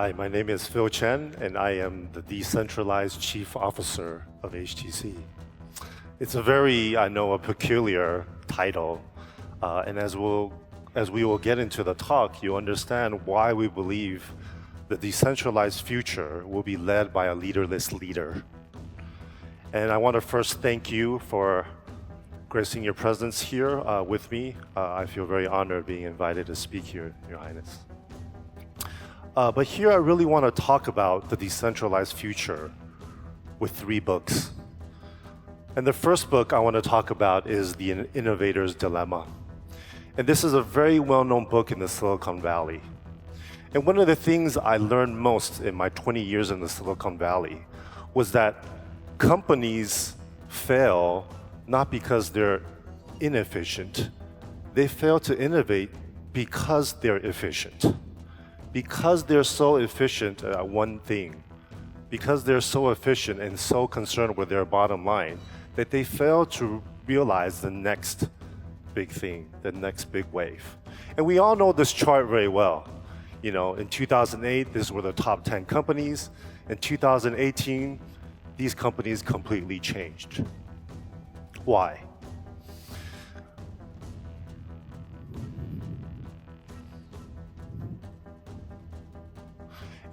Hi, my name is Phil Chen, and I am the Decentralized Chief Officer of HTC. It's a very, I know, a peculiar title, and as we will get into the talk, you understand why we believe the decentralized future will be led by a leaderless leader. And I want to first thank you for gracing your presence here with me. I feel very honored being invited to speak here, Your Highness. But here I really want to talk about the decentralized future with 3 books. And the first book I want to talk about is The Innovator's Dilemma. And this is a very well-known book in the Silicon Valley. And one of the things I learned most in my 20 years in the Silicon Valley was that companies fail not because they're inefficient. They fail to innovate because they're efficient. Because they're so efficient at one thing, because they're so efficient and so concerned with their bottom line, that they fail to realize the next big thing, the next big wave. And we all know this chart very well. You know, in 2008, these were the top 10 companies. In 2018, these companies completely changed. Why?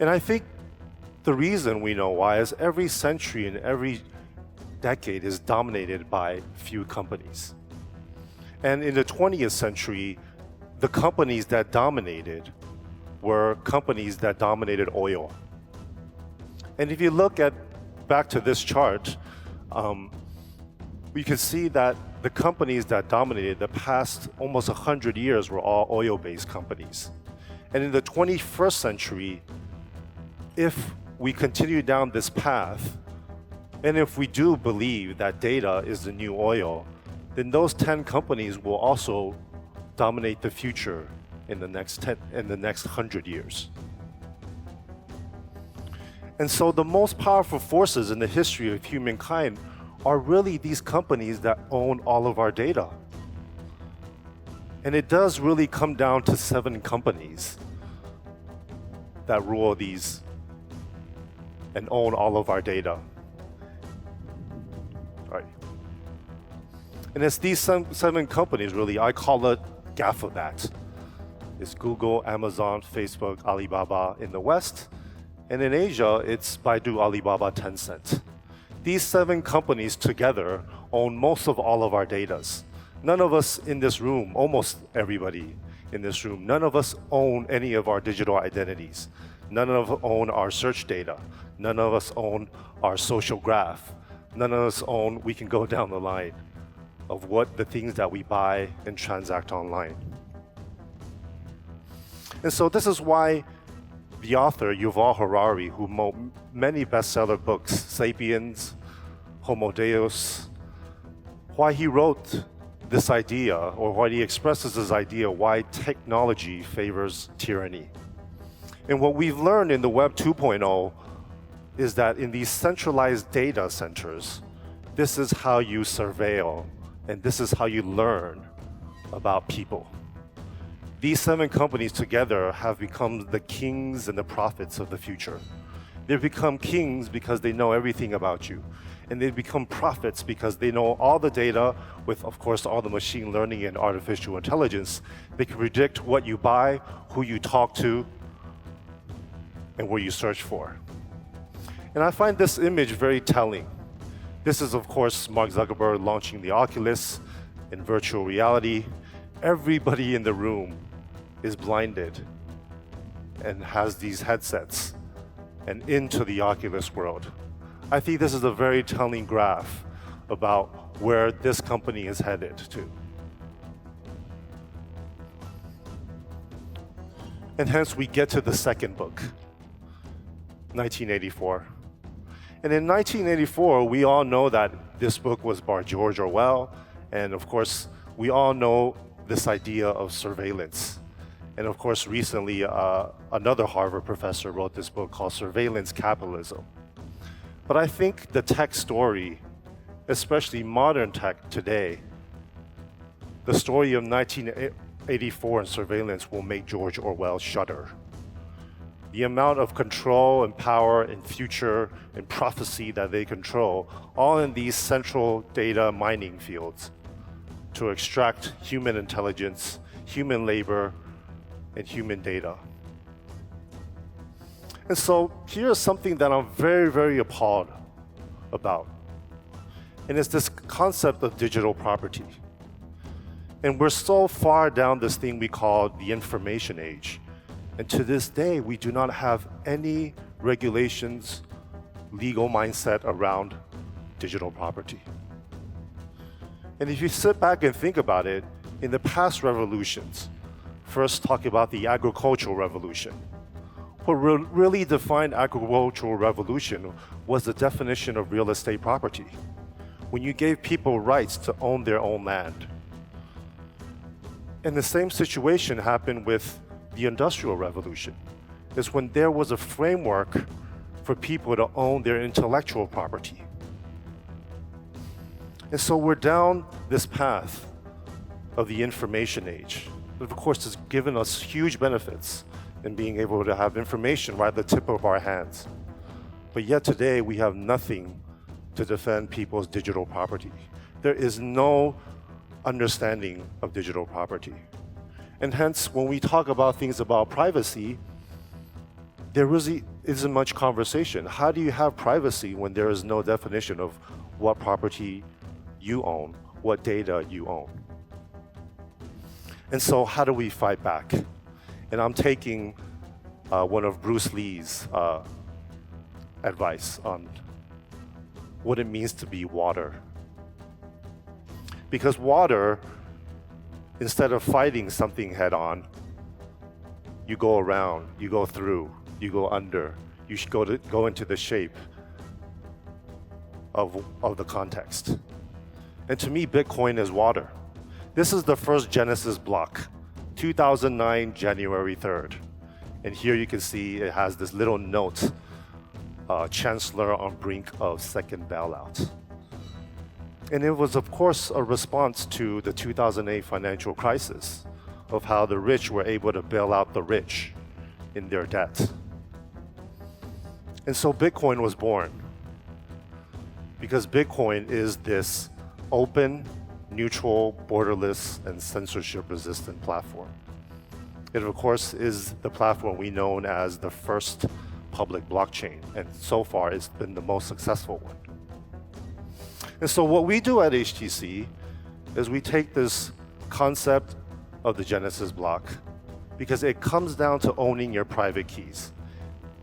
And I think the reason we know why is every century and every decade is dominated by few companies. And in the 20th century, the companies that dominated were companies that dominated oil. And if you look back to this chart, we can see that the companies that dominated the past almost 100 years were all oil-based companies. And in the 21st century, if we continue down this path, and if we do believe that data is the new oil, then those 10 companies will also dominate the future in the next 100 years. And so the most powerful forces in the history of humankind are really these companies that own all of our data. And it does really come down to 7 companies that rule these and own all of our data. All right. And it's these 7 companies, really, I call it GAFAMAT. It's Google, Amazon, Facebook, Alibaba in the West. And in Asia, it's Baidu, Alibaba, Tencent. These 7 companies together own most of all of our data. None of us in this room, almost everybody in this room, none of us own any of our digital identities. None of us own our search data. None of us own our social graph. None of us own, we can go down the line of what the things that we buy and transact online. And so this is why the author, Yuval Harari, who wrote many bestseller books, Sapiens, Homo Deus, why he wrote this idea, or why he expresses this idea, why technology favors tyranny. And what we've learned in the Web 2.0 is that in these centralized data centers, this is how you surveil, and this is how you learn about people. These 7 companies together have become the kings and the prophets of the future. They've become kings because they know everything about you. And they've become prophets because they know all the data with, of course, all the machine learning and artificial intelligence. They can predict what you buy, who you talk to, and where you search for. And I find this image very telling. This is, of course, Mark Zuckerberg launching the Oculus in virtual reality. Everybody in the room is blinded and has these headsets and into the Oculus world. I think this is a very telling graph about where this company is headed to. And hence we get to the second book, 1984. And in 1984, we all know that this book was by George Orwell, and of course, we all know this idea of surveillance. And of course, recently, another Harvard professor wrote this book called Surveillance Capitalism. But I think the tech story, especially modern tech today, the story of 1984 and surveillance will make George Orwell shudder. the amount of control and power and future and prophecy that they control, all in these central data mining fields to extract human intelligence, human labor, and human data. And so here's something that I'm very, very appalled about. And it's this concept of digital property. And we're so far down this thing we call the information age. And to this day, we do not have any regulations, legal mindset around digital property. And if you sit back and think about it, in the past revolutions, first talk about the agricultural revolution. What really defined agricultural revolution was the definition of real estate property, when you gave people rights to own their own land. And the same situation happened with the Industrial Revolution, is when there was a framework for people to own their intellectual property. And so we're down this path of the information age. Of course, it's given us huge benefits in being able to have information right at the tip of our hands. But yet today, we have nothing to defend people's digital property. There is no understanding of digital property. And hence, when we talk about things about privacy, there really isn't much conversation. How do you have privacy when there is no definition of what property you own, what data you own? And so how do we fight back? And I'm taking one of Bruce Lee's advice on what it means to be water. Because water, instead of fighting something head on, you go around, you go through, you go under, you should go into the shape of the context. And to me, Bitcoin is water. This is the first Genesis block, 2009, January 3rd. And here you can see it has this little note, Chancellor on brink of second bailout. And it was, of course, a response to the 2008 financial crisis of how the rich were able to bail out the rich in their debt. And so Bitcoin was born because Bitcoin is this open, neutral, borderless, and censorship-resistant platform. It, of course, is the platform we know as the first public blockchain, and so far it's been the most successful one. And so what we do at HTC is we take this concept of the Genesis block because it comes down to owning your private keys.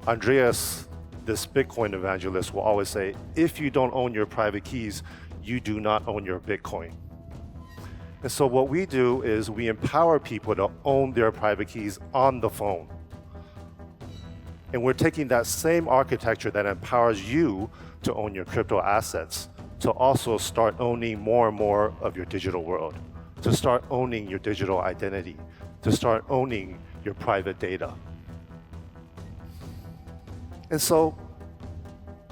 Andreas, this Bitcoin evangelist, will always say, if you don't own your private keys, you do not own your Bitcoin. And so what we do is we empower people to own their private keys on the phone. And we're taking that same architecture that empowers you to own your crypto assets to also start owning more and more of your digital world, to start owning your digital identity, to start owning your private data. And so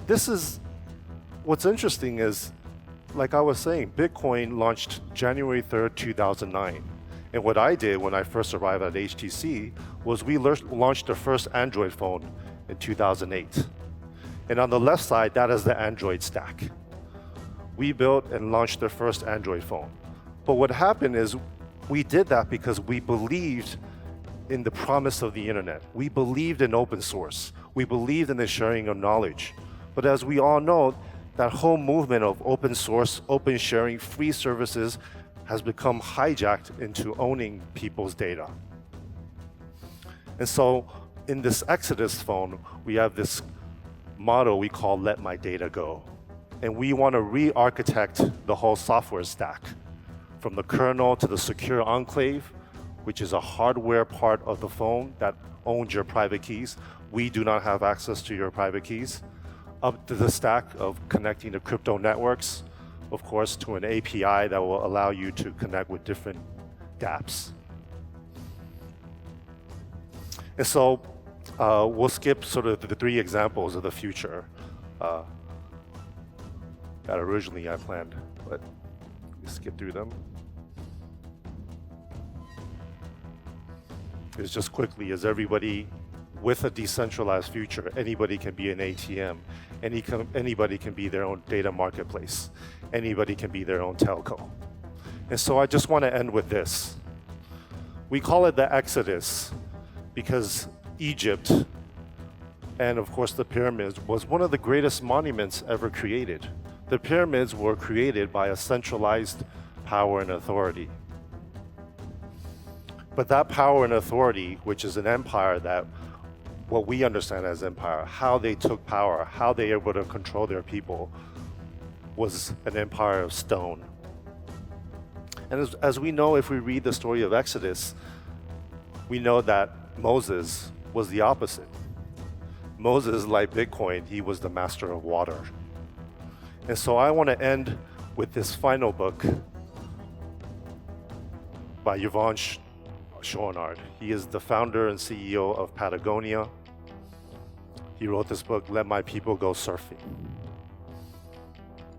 this is, what's interesting is, like I was saying, Bitcoin launched January 3rd, 2009. And what I did when I first arrived at HTC was we launched the first Android phone in 2008. And on the left side, that is the Android stack. We built and launched the first Android phone. But what happened is we did that because we believed in the promise of the internet. We believed in open source. We believed in the sharing of knowledge. But as we all know, that whole movement of open source, open sharing, free services has become hijacked into owning people's data. And so in this Exodus phone, we have this motto we call "Let My Data Go." And we want to re-architect the whole software stack, from the kernel to the secure enclave, which is a hardware part of the phone that owns your private keys. We do not have access to your private keys. Up to the stack of connecting to crypto networks, of course, to an API that will allow you to connect with different dApps. And so we'll skip sort of the three examples of the future that originally I planned, but we skip through them. It's just quickly, is everybody with a decentralized future, anybody can be an ATM, anybody can be their own data marketplace, anybody can be their own telco. And so I just want to end with this. We call it the Exodus because Egypt, and of course the pyramids, was one of the greatest monuments ever created. The pyramids were created by a centralized power and authority. But that power and authority, which is an empire, that what we understand as empire, how they took power, how they were able to control their people, was an empire of stone. And as we know, if we read the story of Exodus, we know that Moses was the opposite. Moses, like Bitcoin, he was the master of water. And so I want to end with this final book by Yvon Chouinard. He is the founder and CEO of Patagonia. He wrote this book, Let My People Go Surfing.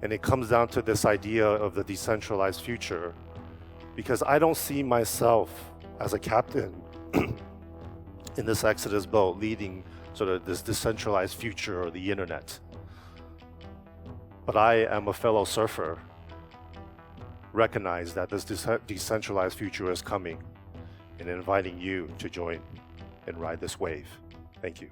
And it comes down to this idea of the decentralized future, because I don't see myself as a captain in this Exodus boat leading sort of this decentralized future or the internet. But I am a fellow surfer, recognize that this decentralized future is coming, and inviting you to join and ride this wave. Thank you.